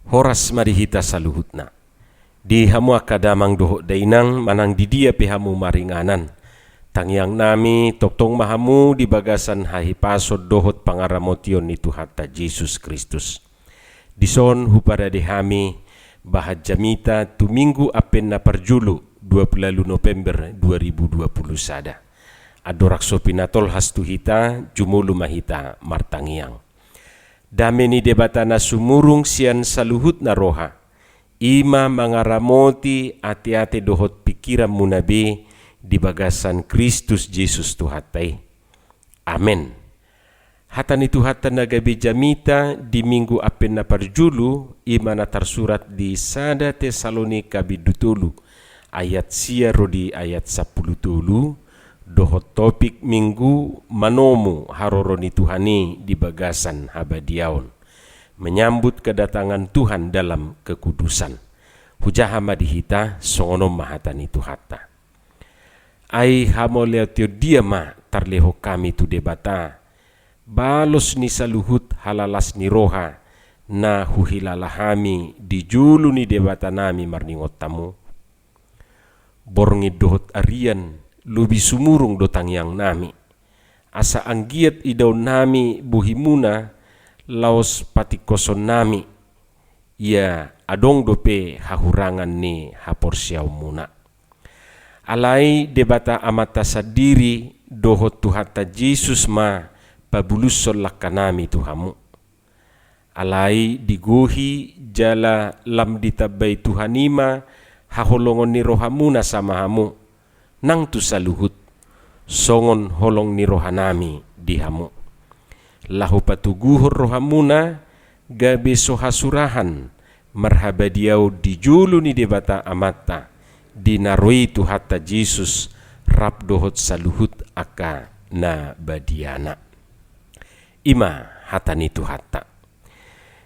horas marihita saluhutna. Di hamu akadamang doho dainang manang di dia pihamu maringanan. Tangyang nami toktong mahamu di bagasan hahipasod dohot pangaramotion ni Tuhatta Jesus Kristus. Dison hupada dihami bahad jamita tu minggu apen na parjulu 20 November 2020 sada. Adorak sopinatol hastu hita jumulu mahita martangiang. Dame ni debata na sumurung sian saluhut na roha. Ima mangaramoti ati-ati dohot pikiran munabi di bagasan Kristus Jesus Tuhatai. Amen. Hatan itu hatan nagabi jamita di minggu apen na parjulu ima na tersurat di sada Tesalonika bidutulu ayat sia rodi ayat 10 tulu dohot topik minggu manomu haroroni Tuhani di bagasan habadiaon menyambut kedatangan Tuhan dalam kekudusan. Hujahama dihita songonom mahatan itu hatta. Ai hamoleo dia ma tarleho kami tu debata. Balos ni saluhut halalas ni roha na huhilalahami di julu ni debata nami marningot tamu. Borngi dohot arian lubi sumurung dotang yang nami. Asa anggiat idaw nami buhimuna laos patikoson nami. Ya adong dope hahurangan ni haporsiaw muna. Alai debata amata sadiri dohot Tuhata Jesus ma pabulusol lakanami Tuhamu. Alai digohi jala lam ditabay Tuhanima haholongon ni rohamuna sama hamu. Nang tu saluhut songon holong ni rohanami dihamu. Lahu patuguhor rohamuna gabe sohasurahan marhabadiau dijulu ni debata amata dinaroi Tuhata Jesus rap dohot saluhut aka na badiana. Ima hatani Tuhata.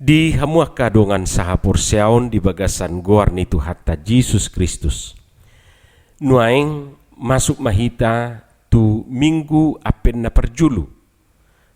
Di hamuak kadongan sahapur seaon di bagasan goar ni Tuhata Jesus Kristus. Nuaeng masuk mahita tu minggu apen na parjulu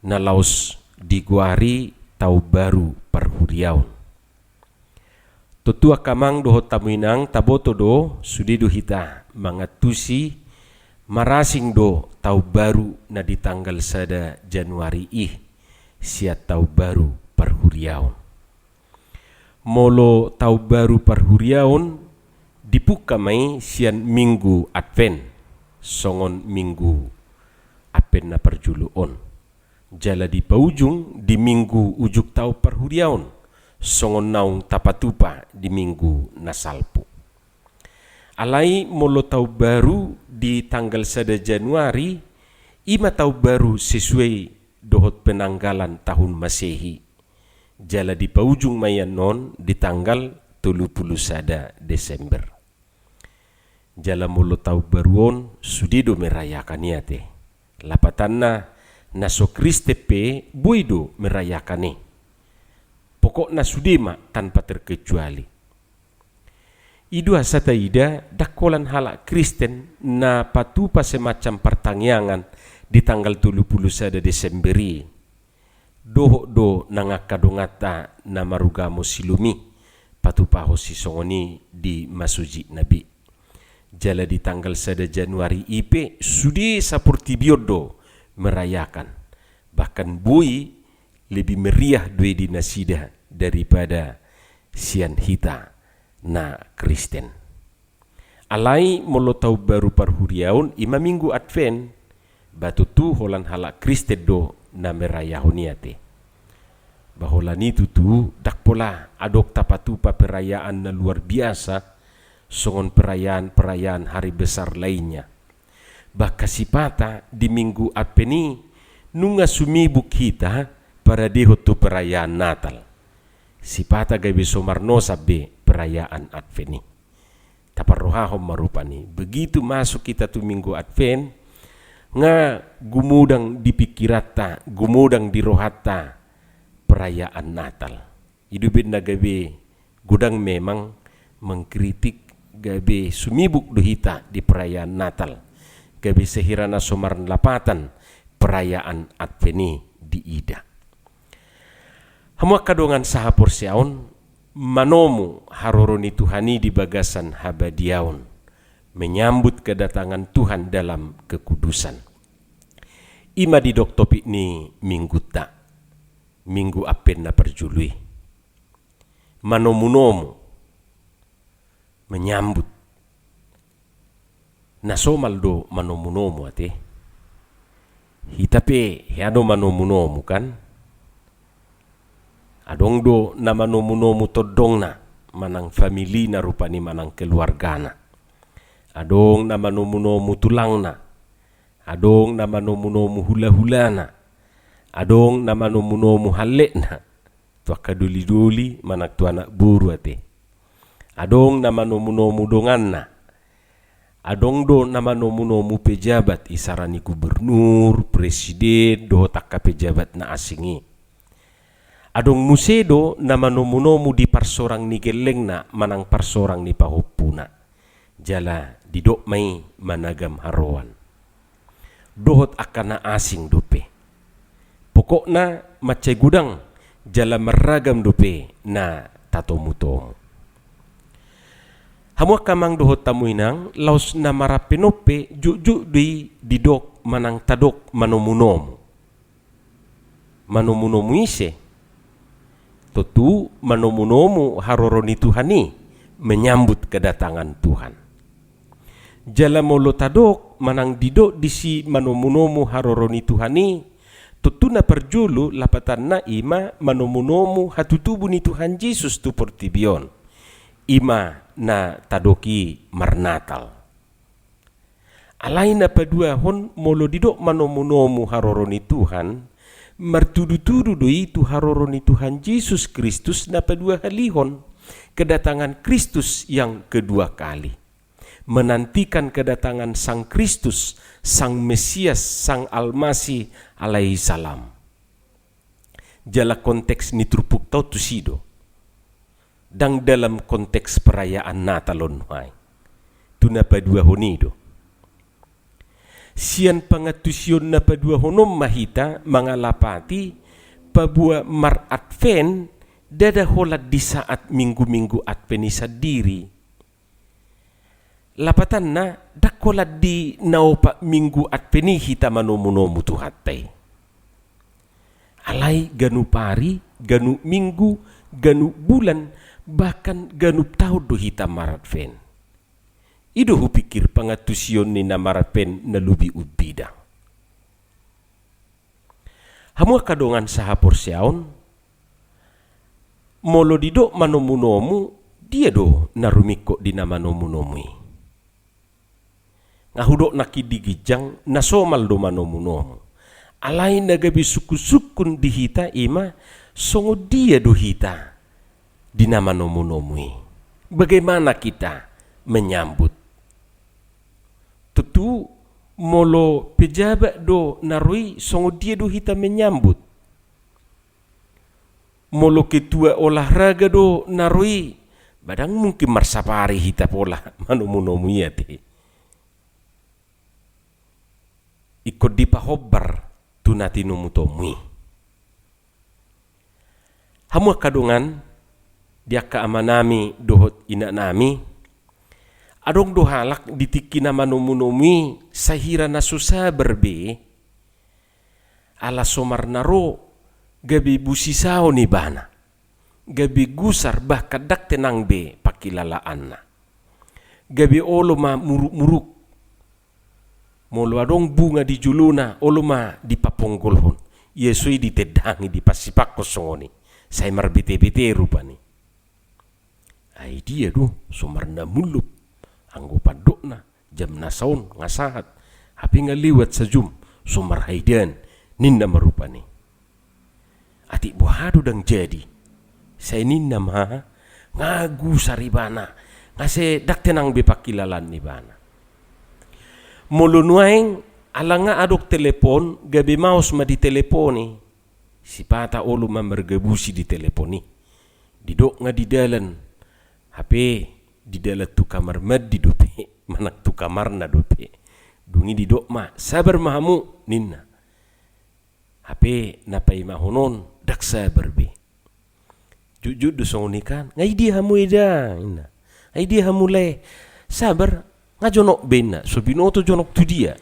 na laos diguari tau baru parhuriaon. Tutua kamang dohot tamuinang taboto do sudidu hita mangatusi marasing do tau baru na di tanggal sada Januari sia tau baru parhuriaon. Molo tau baru parhuriaon dipuka mai sian minggu Advent songon minggu apen na parjuluon. Jala di paujung di minggu ujuk tau parhuriaon songon naung tapatupa di minggu nasalpu. Alai molo tau baru di tanggal 1 Januari ima tau baru sesuai dohot penanggalan tahun Masehi. Jala di paujung mayan non di tanggal 31 Desember. Jala molo tau baruon sudido merayakan niate. Lapatanna naso Kriste pe buido merayakane. Pokokna sudema tanpa terkecuali. Idua sataida dakolan halak Kristen na patupa semacam pertangyangan di tanggal 31 Desemberi. Doho do nangakadongata na marugamo silumi patupa ho sisongoni di masuji nabi. Jala di tanggal 1 Januari ipe sudi sapurti biodo merayakan. Bahkan bui lebih meriah dua dinasida daripada sian hita na Kristen. Alai molo tau baru parhuriaon ima minggu Advent batu tu holan halak Kristen do na merayahoniate. Baholan itu tu dakpola adok tapatupa perayaan na luar biasa songon perayaan hari besar lainnya. Bakasipata di minggu Advent nunga sumibuk kita para dihot tu perayaan Natal. Sipata gabi somarno sabe perayaan Advent. Taparohahom marupani. Begitu masuk kita tu minggu Advent, nga gumudang dipikirata, gumudang dirohata perayaan Natal. Idubin na gabi gudang memang mengkritik gabi sumibuk dohita di perayaan Natal. Gabi sehirana somaran lapatan perayaan Advent di ida. Hamuak kadongan sahapor siaon manomu haroroni Tuhani di bagasan habadiaun, menyambut kedatangan Tuhan dalam kekudusan. Ima di dok topik ni minggu tak, minggu apen na perjului. Manomu menyambut. Nasomal do manomu ate. Hitape hiado manomu kan. Adong do na manomu todong na manang famili na rupani manang keluarga na. Adong na manomu tulang na. Adong na manomu hula-hula na. Adong na manomu hale na. Tua kaduli-duli manak tua anak buru ate. Adong na manomu dongan na. Adong do na manomu pejabat isarani gubernur, presiden, do takka pejabat na asingi. Adong musedo na manomu di parsorang ni geleng na manang parsorang ni pahupuna. Jala didok mai managam haroan. Dohot akan na asing dope. Pokok na macay gudang jala meragam dope na tatomu-tomu. Hamua kamang dohot tamuinang laos na marapenope juk di didok manang tadok manomu ise. Tentu manomu haroroni Tuhani menyambut kedatangan Tuhan. Jala molo tadok manang didok disi manomu haroroni Tuhani, tentu na perjulu lapatan na ima manomu hatutubu ni Tuhan Yesus tu portibion. Ima na tadoki marnatal. Alai na padua hon molo didok manomu haroroni Tuhan, martudu-tudu do itu haroroni Tuhan Yesus Kristus na padua halihon, kedatangan Kristus yang kedua kali. Menantikan kedatangan Sang Kristus, Sang Mesias, Sang Almasih alaihi salam. Jala konteks ni trupuk tau tusido. Dang dalam konteks perayaan Natalon hai. Tuna padua honido. Sian pangatusion na padua honom mahita mangalapati pabua mar adven dada holat di saat minggu-minggu advenisa diri. Lapatan na dakolat di naopa minggu adveni hita manomu tuhatai. Alai ganu pari, ganu minggu, ganu bulan, bahkan ganup tahun do hita maratven. Ido hupikir pangatusion ni na maratven na lubi ubidang. Hamua kadongan sahapor siaon, molo dido manomu dia do narumiko di nama nomu-nomui. Ngahudok nakidigijang nasomal do manomu. Alai nagabi suku-sukun di hita ima songo dia do hita di nama nomu-nomui. Bagaimana kita menyambut? Tentu molo pejabat do narui songo dia do hita menyambut. Molo ketua olahraga do narui badang mungkin marsapari hita pola manomu-nomui ati. Ikut dipahobar tunati nomu-tomui. Hamua kadongan dia kaamanami dohot ina nami adong dohalak ditiki nama nomu-nomui sahira na susah berbe ala somar naro gabi busisao ni bana gabi gusar bah kadak tenang be pakilalaan na gabi olo ma muruk-muruk molo adong bunga di juluna olo ma di paponggolhon yesui ditedangi di pasipak kosongoni saya marbite-bite rupani. Ai dia do sumarna mulup anggo padokna jam nasaun ngasahat hapi ngaliwat sajum sumar haidan ninna marupani. Ati buhadu dang jadi saya ninna ma ngagu saribana ngase dak tenang be pakilalan ni bana. Mulunuaing alanga adok telepon gabi maus ma di teleponi si pata olu ma mergebusi di teleponi didok nga di dalan HP di dalam tu kamar med di dope manak tu kamar na dope dungi di dok ma sabar mahamu ninna HP napai mahonon dak sabar be Jujur do songoni kan. Ngai dia hamu ida. Ngai dia hamu le. Sabar. Nga jonok bena. So binoto jonok tu dia.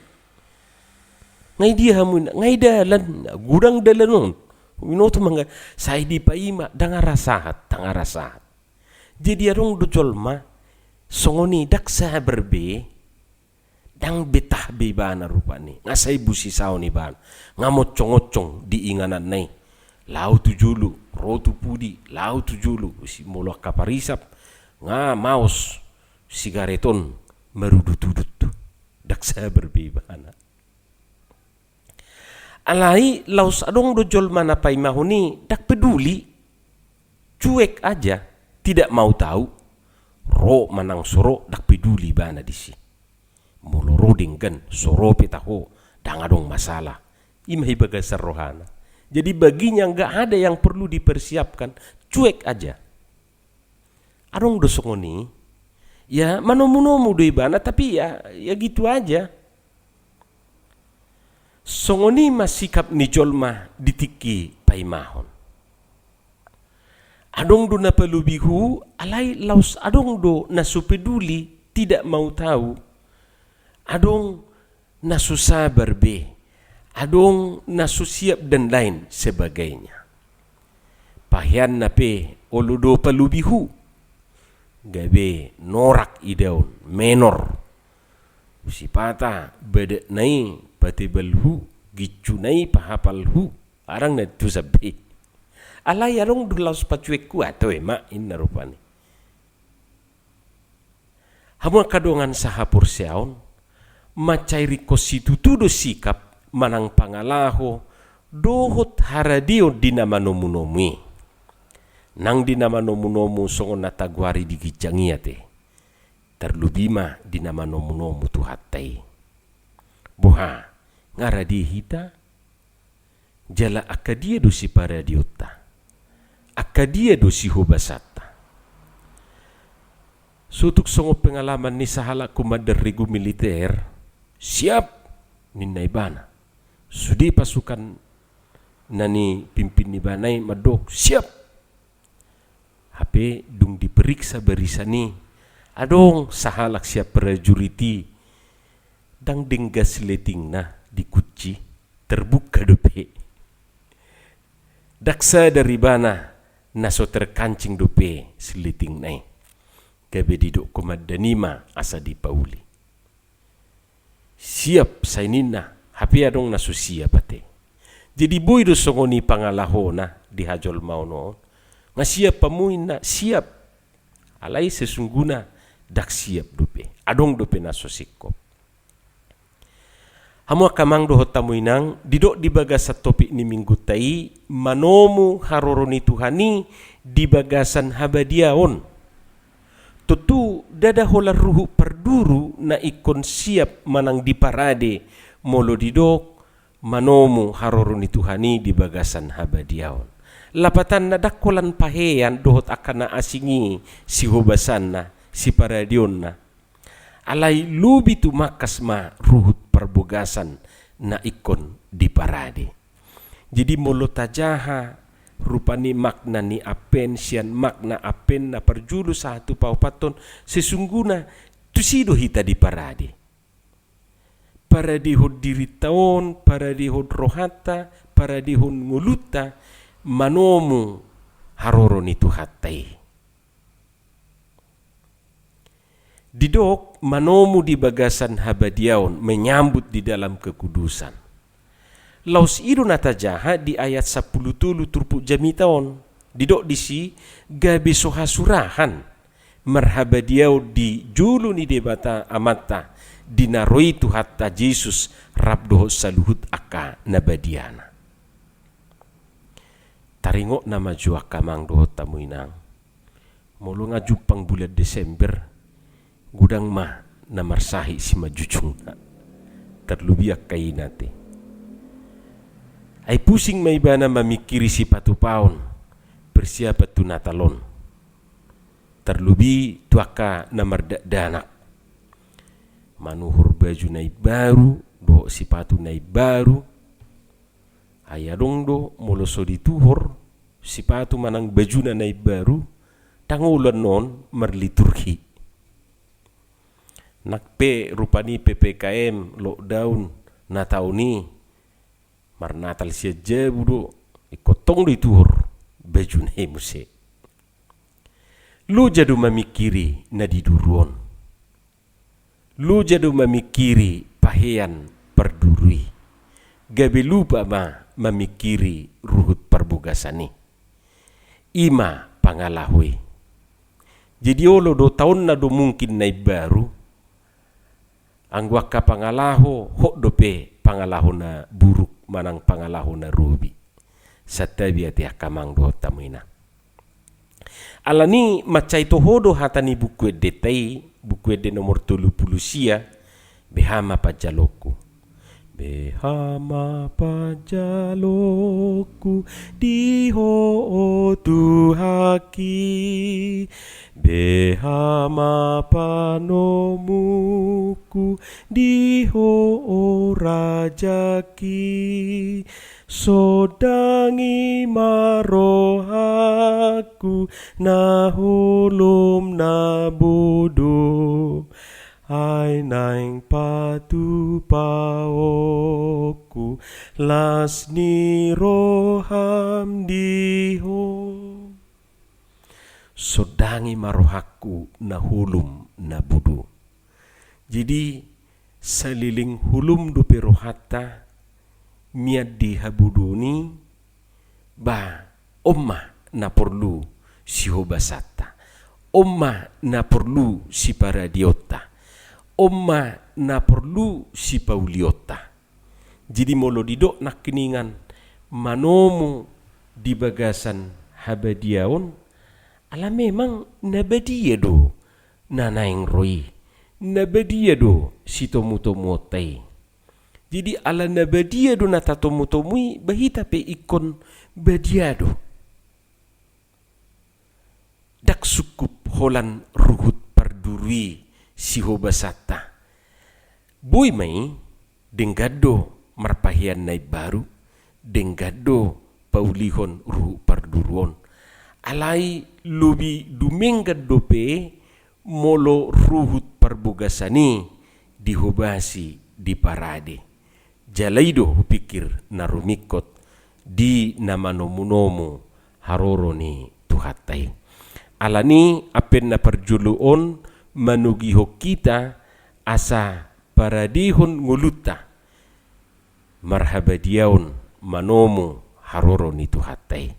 Ngai dia hamu. Ngai dalan. Gudang dalanon. Binoto mangga. Sai di paima. Dangarasahat. Jadi arong do jolma. Songoni dak sabar be. Dang betah be bana rupani. Nga say busi sao ni ban. Nga mocong-ocong di inganan nai. Lau tu julu, rotu pudi, lau tu julu, si molok kaparisap, nga maos, sigareton, merudut-udut, dak sabar be bana. Alai laus adong do jol mana pai mahuni, dak peduli, cuek aja, tidak mau tahu, ro manang soro dak peduli bana disi. Molo roding kan, soro petaho, dang adong masalah, imai bagasar rohana. Jadi baginya nggak ada yang perlu dipersiapkan, cuek aja. Arong dosongoni, ya manomu-nomu do ibana, tapi ya gitu aja. Songoni masikap ni jolma ditiki paimahon. Adong do na palubihu, alai laus adong do na supeduli, tidak mau tahu. Adong na susabar be. Adong nasusiap dan lain sebagainya. Pahian nape oludo palubihu. Gabe norak ideon menor. Sipata bedek nai patibelhu gicu nai pahapalhu. Arang na tu sabi. Alay arong dulaus pacuek kuat to mak inna rupani. Hamu kadongan sahapur siaon macairi kositu tudo sikap manang pangalaho dohot haradio dinamanomu-nomui. Nang dinamanomu-nomu songon natagwari di gijangia te. Terlubima dinamanomu-nomu tuhatai. Boha ngaradi hita jala akadia dosi paradiota. Akadia dosi hubasata. Sutuk songo pengalaman ni sahala kumaderigu militer siap ninaibana. Sudi pasukan nani pimpin ni banai madok siap. HP dung diperiksa berisani. Adong sahalak siap prajuriti. Dang denggas leting na di kunci terbuka dope. Daksa dari bana naso terkancing dope seliting nai. Gabe didok komadanima asa di pauli. Siap sainina. Hapi adong nasusia pate. Jadi boy do songoni pangalahona di hajol mauno. Nga siap pamuin na siap. Alai sesungguhna dak siap dope. Adong dope nasosikop. Hamu akamang dohot tamuinang didok di bagasan topik ni minggu tai manomu haroroni Tuhani di bagasan habadiaon. Tutu dada hola ruhu perduru na ikon siap manang di parade. Molo didok manomu haroroni Tuhani di bagasan habadiaon. Lapatan na dakolan pahean dohot akan na asingi si hubasan na si paradion na. Alai lubi tu makas ma ruhut perbogasan na ikon di parade. Jadi molo tajaha rupani makna ni apen sian makna apen na perjulu satu paupaton sesungguhna tusido hita di parade. Para dihod diritaon, para dihod rohata, para dihod nguluta, manomu haroron itu hatai. Didok manomu di bagasan habadiaon menyambut di dalam kekudusan. Laus iru natajaha di ayat 10 tulu turpuk jamitaon. Didok disi gabe sohasurahan merhabadiau di julu ni debata amata. Dinaroi tu hatta Jesus rabdoh saluhut aka nabadiana. Taringok nama jua kamang doh tamuinang. Molo ngajupang bulan Desember gudang mah namarsahi si majucungna. Terlubiak kainate. Ay pusing may bana mamikiri si patupaon. Persiapat tu natalon. Terlubi tuaka namardadanak. Manuhur baju naik baru, do sepatu naik baru. Ayadong do moloso dituhur, sipatu manang baju na nai baru, tangulan non merliturgi. Nakpe rupani PPKM lockdown na tahun ni marnatal siya jabudo ikotong di tuhur baju nai muse. Lu jadu memikiri na diduruon. Lu jadu memikiri pahean perdurui. Gabe lupa memikiri ruhut perbugasani. Ima pangalahui. Jadi olo do tahun na do mungkin nai baru. Angwaka pangalaho hok dope pangalaho na buruk manang pangalaho na rubi. Satabi ati akamang do tamuina. Alani macai tohodo hatani buku detai buku de nomor 30 sia behama pajaloku. Behama pajaloku diho tuhaki, behama panomuku diho rajaki, sodangi marohaku nahulum nabudu. Ai naing patu paoku lasni roham diho. Sodangi marohaku na hulum na budu. Jadi saliling hulum do perohata miad di habuduni ba omma na perlu si hobasata. Omma na perlu si paradiota. Omma na perlu si pauliota. Jadi molo didok nak keningan manomu di bagasan habadiaon ala memang nabadia do nanaing roi. Nabadia do si tomu-tomu tai. Jadi ala nabadia do natatomu-tomui bahita pe ikon badiado. Dak sukup holan ruhut perdurui si hobasata. Boy mai denggado marpahian nai baru, denggado paulihon ruhu perduruon. Alai lubi dumenggad dope molo ruhut perbugasani dihobasi di parade. Jalaido hupikir narumikot di nama nomu-nomu haroro ni tuhatai. Alani apen na perjuluon manugiho kita asa paradihon nguluta marhabadiaon manomu haroro ni tuhatai.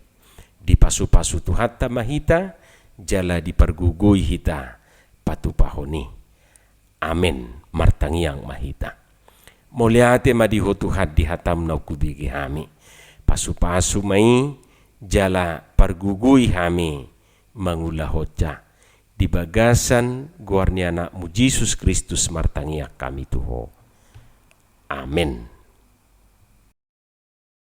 Di pasu-pasu tuhata mahita jala dipergugui hita patupahoni. Amin martangiang mahita. Moliate madiho tuhat di hatam na kubigi hami. Pasu-pasu mai jala pergugui hami mangulahoca. Di bagasan guarniana mu Yesus Kristus martangia kami tuho. Amin.